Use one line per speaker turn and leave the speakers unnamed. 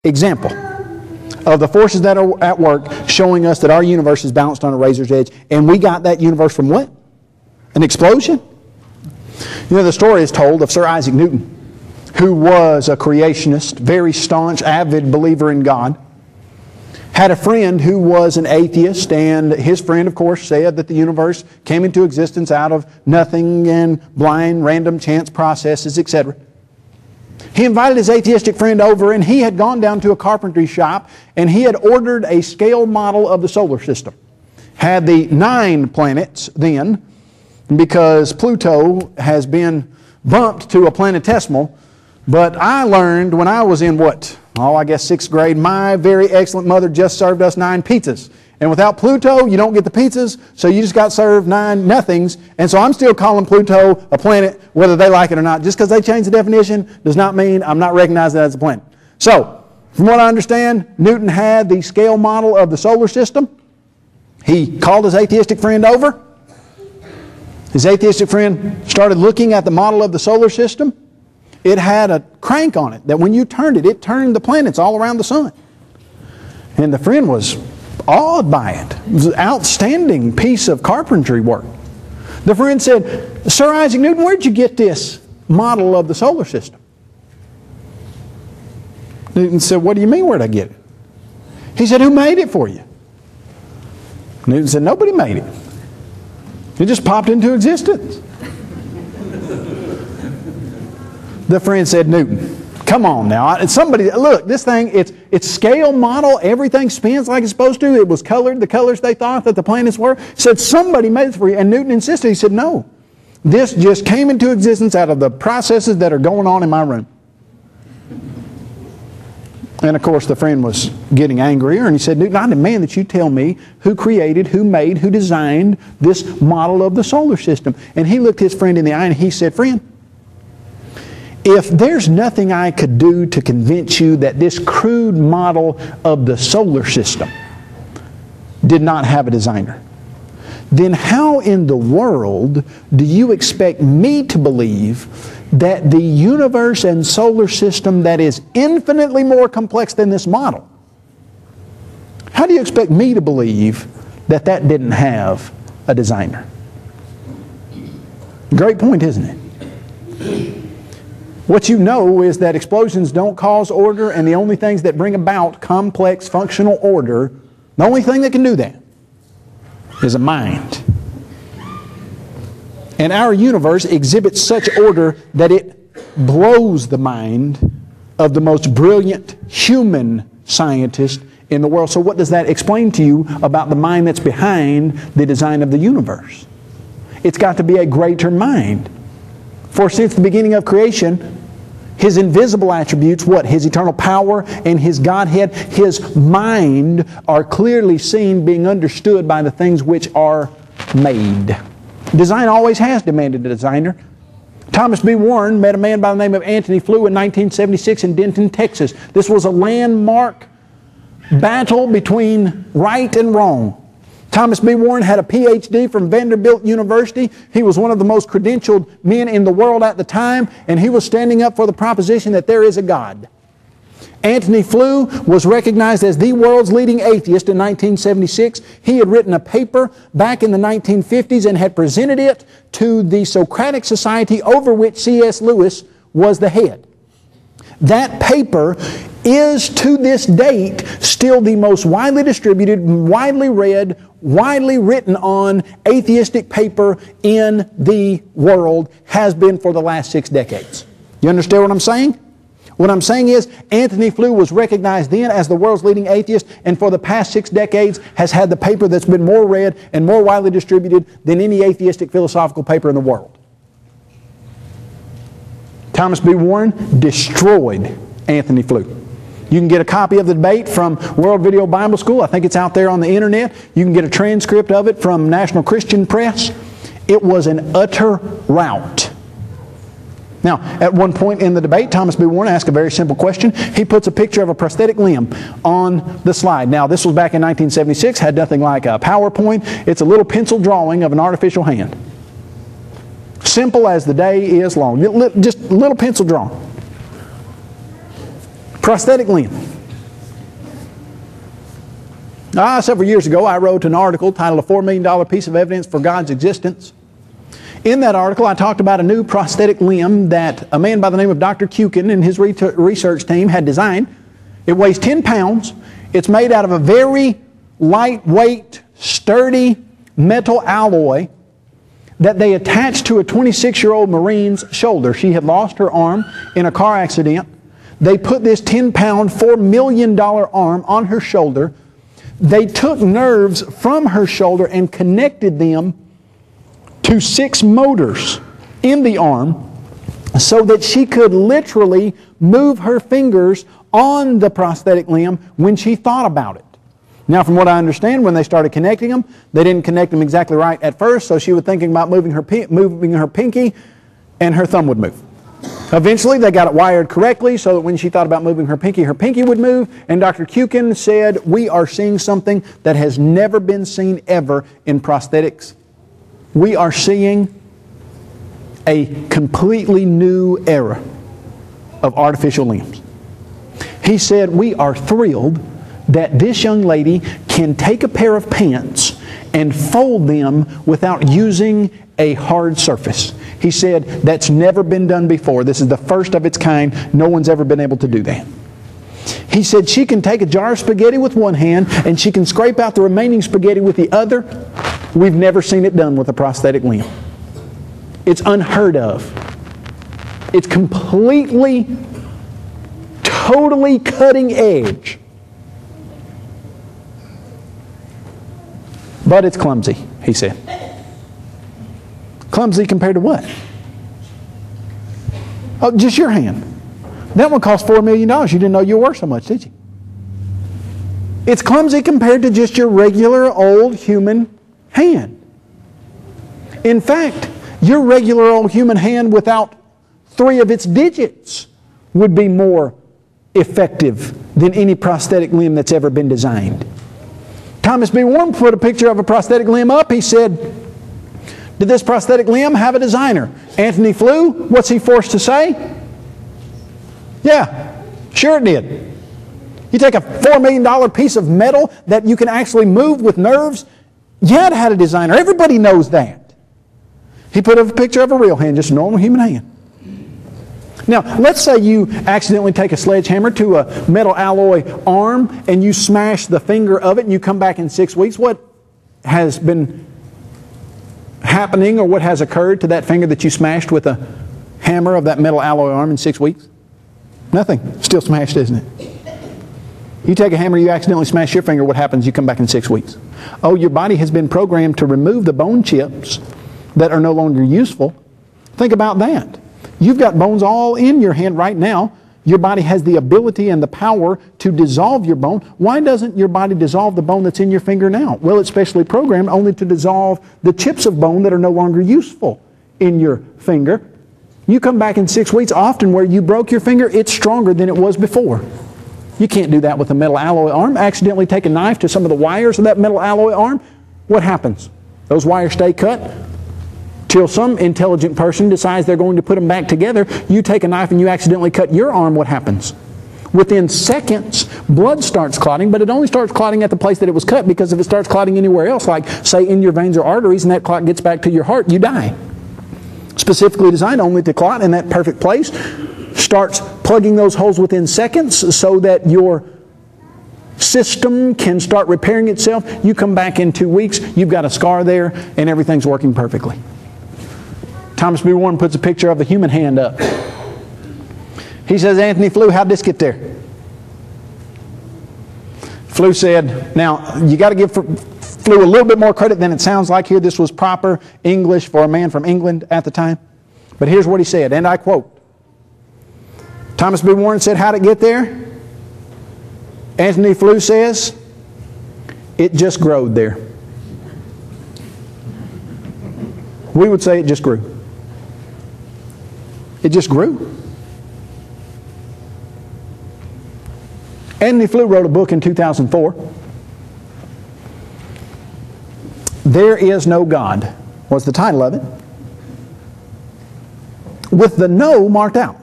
example of the forces that are at work showing us that our universe is balanced on a razor's edge. And we got that universe from what? An explosion? You know, the story is told of Sir Isaac Newton, who was a creationist, very staunch, avid believer in God. Had a friend who was an atheist, and his friend, of course, said that the universe came into existence out of nothing and blind, random chance processes, etc. He invited his atheistic friend over, and he had gone down to a carpentry shop, and he had ordered a scale model of the solar system. Had the 9 planets then, because Pluto has been bumped to a planetesimal. But I learned when I was in I guess 6th grade, my very excellent mother just served us 9 pizzas. And without Pluto, you don't get the pizzas, so you just got served 9 nothings. And so I'm still calling Pluto a planet, whether they like it or not. Just because they changed the definition does not mean I'm not recognizing it as a planet. So, from what I understand, Newton had the scale model of the solar system. He called his atheistic friend over. His atheistic friend started looking at the model of the solar system. It had a crank on it that when you turned it, it turned the planets all around the sun. And the friend was awed by it. It was an outstanding piece of carpentry work. The friend said, "Sir Isaac Newton, where'd you get this model of the solar system?" Newton said, "What do you mean, where'd I get it?" He said, "Who made it for you?" Newton said, "Nobody made it. It just popped into existence." The friend said, "Newton, come on now. Somebody, look, this thing, it's scale model. Everything spins like it's supposed to. It was colored, the colors they thought that the planets were." He said, "Somebody made it for you." And Newton insisted. He said, "No. This just came into existence out of the processes that are going on in my room." And of course, the friend was getting angrier, and he said, "Newton, I demand that you tell me who created, who made, who designed this model of the solar system." And he looked his friend in the eye and he said, "Friend, if there's nothing I could do to convince you that this crude model of the solar system did not have a designer, then how in the world do you expect me to believe that the universe and solar system that is infinitely more complex than this model, how do you expect me to believe that that didn't have a designer?" Great point, isn't it? What you know is that explosions don't cause order, and the only things that bring about complex functional order, the only thing that can do that is a mind. And our universe exhibits such order that it blows the mind of the most brilliant human scientist in the world. So what does that explain to you about the mind that's behind the design of the universe? It's got to be a greater mind. For since the beginning of creation, His invisible attributes, His eternal power and His Godhead, His mind are clearly seen, being understood by the things which are made. Design always has demanded a designer. Thomas B. Warren met a man by the name of Anthony Flew in 1976 in Denton, Texas. This was a landmark battle between right and wrong. Thomas B. Warren had a Ph.D. from Vanderbilt University. He was one of the most credentialed men in the world at the time, and he was standing up for the proposition that there is a God. Anthony Flew was recognized as the world's leading atheist in 1976. He had written a paper back in the 1950s and had presented it to the Socratic Society, over which C.S. Lewis was the head. That paper is to this date still the most widely distributed, widely read, widely written on atheistic paper in the world, has been for the last 6 decades. You understand what I'm saying? What I'm saying is, Anthony Flew was recognized then as the world's leading atheist, and for the past 6 decades has had the paper that's been more read and more widely distributed than any atheistic philosophical paper in the world. Thomas B. Warren destroyed Anthony Flew. You can get a copy of the debate from World Video Bible School. I think it's out there on the internet. You can get a transcript of it from National Christian Press. It was an utter rout. Now, at one point in the debate, Thomas B. Warren asked a very simple question. He puts a picture of a prosthetic limb on the slide. Now, this was back in 1976, had nothing like a PowerPoint. It's a little pencil drawing of an artificial hand. Simple as the day is long. Just a little pencil drawing. Prosthetic limb. Several years ago, I wrote an article titled "A $4 Million Piece of Evidence for God's Existence." In that article, I talked about a new prosthetic limb that a man by the name of Dr. Kukin and his research team had designed. It weighs 10 pounds. It's made out of a very lightweight, sturdy metal alloy that they attached to a 26-year-old Marine's shoulder. She had lost her arm in a car accident. They put this 10-pound, $4 million arm on her shoulder. They took nerves from her shoulder and connected them to 6 motors in the arm so that she could literally move her fingers on the prosthetic limb when she thought about it. Now, from what I understand, when they started connecting them, they didn't connect them exactly right at first, so she was thinking about moving her pinky, and her thumb would move. Eventually, they got it wired correctly so that when she thought about moving her pinky would move. And Dr. Kukin said, we are seeing something that has never been seen ever in prosthetics. We are seeing a completely new era of artificial limbs. He said, we are thrilled that this young lady can take a pair of pants and fold them without using a hard surface. He said, that's never been done before. This is the first of its kind. No one's ever been able to do that. He said she can take a jar of spaghetti with one hand and she can scrape out the remaining spaghetti with the other. We've never seen it done with a prosthetic limb. It's unheard of. It's completely, totally cutting edge. But it's clumsy, he said. Clumsy compared to what? Oh, just your hand. That one cost $4 million. You didn't know you were worth so much, did you? It's clumsy compared to just your regular old human hand. In fact, your regular old human hand without 3 of its digits would be more effective than any prosthetic limb that's ever been designed. Thomas B. Warren put a picture of a prosthetic limb up. He said, did this prosthetic limb have a designer? Anthony Flew? What's he forced to say? Yeah, sure it did. You take a $4 million piece of metal that you can actually move with nerves. Yeah, it had a designer. Everybody knows that. He put up a picture of a real hand, just a normal human hand. Now, let's say you accidentally take a sledgehammer to a metal alloy arm and you smash the finger of it and you come back in 6 weeks. What has been happening or what has occurred to that finger that you smashed with a hammer of that metal alloy arm in 6 weeks? Nothing. Still smashed, isn't it? You take a hammer, you accidentally smash your finger, what happens? You come back in 6 weeks. Oh, your body has been programmed to remove the bone chips that are no longer useful. Think about that. You've got bones all in your hand right now. Your body has the ability and the power to dissolve your bone. Why doesn't your body dissolve the bone that's in your finger now? Well, it's specially programmed only to dissolve the chips of bone that are no longer useful in your finger. You come back in 6 weeks, often where you broke your finger, it's stronger than it was before. You can't do that with a metal alloy arm. Accidentally take a knife to some of the wires of that metal alloy arm. What happens? Those wires stay cut till some intelligent person decides they're going to put them back together. You take a knife and you accidentally cut your arm. What happens? Within seconds, blood starts clotting, but it only starts clotting at the place that it was cut, because if it starts clotting anywhere else, like say in your veins or arteries, and that clot gets back to your heart, you die. Specifically designed only to clot in that perfect place, starts plugging those holes within seconds so that your system can start repairing itself. You come back in 2 weeks, you've got a scar there, and everything's working perfectly. Thomas B. Warren puts a picture of a human hand up. He says, Anthony Flew, how'd this get there? Flew said, now, you got to give Flew a little bit more credit than it sounds like here. This was proper English for a man from England at the time. But here's what he said, and I quote. Thomas B. Warren said, how'd it get there? Anthony Flew says, it just growed there. We would say it just grew. It just grew. Anthony Flew wrote a book in 2004. There Is No God was the title of it, with the no marked out.